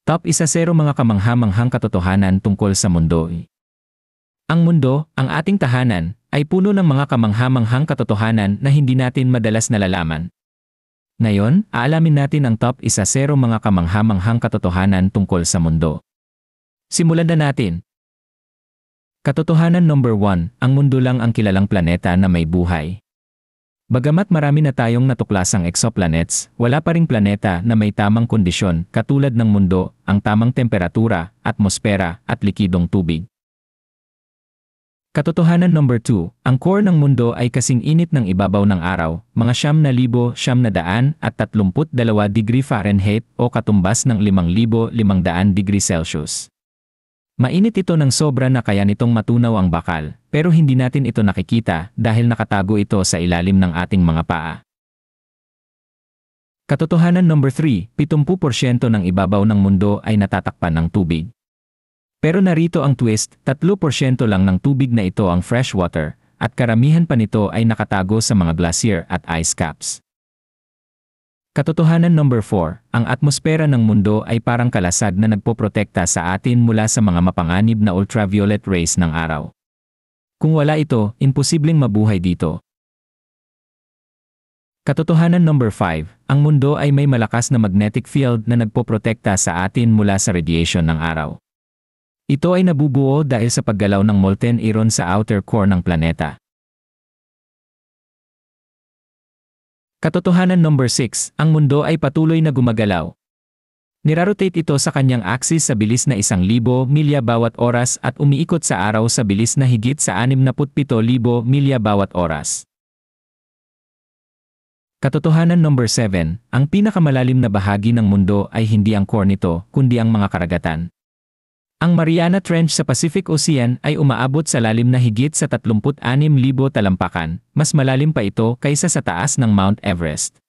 Top 10 mga kamangha-manghang katotohanan tungkol sa mundo. Ang mundo, ang ating tahanan, ay puno ng mga kamangha-manghang katotohanan na hindi natin madalas nalalaman. Ngayon, aalamin natin ang top 10 mga kamangha-manghang katotohanan tungkol sa mundo. Simulan na natin. Katotohanan number 1, ang mundo lang ang kilalang planeta na may buhay. Bagamat marami na tayong natuklasang exoplanets, wala pa ring planeta na may tamang kondisyon katulad ng mundo, ang tamang temperatura, atmosfera, at likidong tubig. Katotohanan number 2, ang core ng mundo ay kasing init ng ibabaw ng araw, mga 9,932 degree Fahrenheit o katumbas ng 5,500 degree Celsius. Mainit ito ng sobra na kaya nitong matunaw ang bakal, pero hindi natin ito nakikita dahil nakatago ito sa ilalim ng ating mga paa. Katotohanan number 3, 70% ng ibabaw ng mundo ay natatakpan ng tubig. Pero narito ang twist, 3% lang ng tubig na ito ang freshwater, at karamihan pa nito ay nakatago sa mga glacier at ice caps. Katotohanan number 4, ang atmosfera ng mundo ay parang kalasag na nagpoprotekta sa atin mula sa mga mapanganib na ultraviolet rays ng araw. Kung wala ito, imposibleng mabuhay dito. Katotohanan number 5, ang mundo ay may malakas na magnetic field na nagpoprotekta sa atin mula sa radiation ng araw. Ito ay nabubuo dahil sa paggalaw ng molten iron sa outer core ng planeta. Katotohanan number 6, ang mundo ay patuloy na gumagalaw. Nirarotate ito sa kanyang axis sa bilis na 1,000 milya bawat oras at umiikot sa araw sa bilis na higit sa 67,000 milya bawat oras. Katotohanan number 7, ang pinakamalalim na bahagi ng mundo ay hindi ang core nito, kundi ang mga karagatan. Ang Mariana Trench sa Pacific Ocean ay umaabot sa lalim na higit sa 36,000 talampakan, mas malalim pa ito kaysa sa taas ng Mount Everest.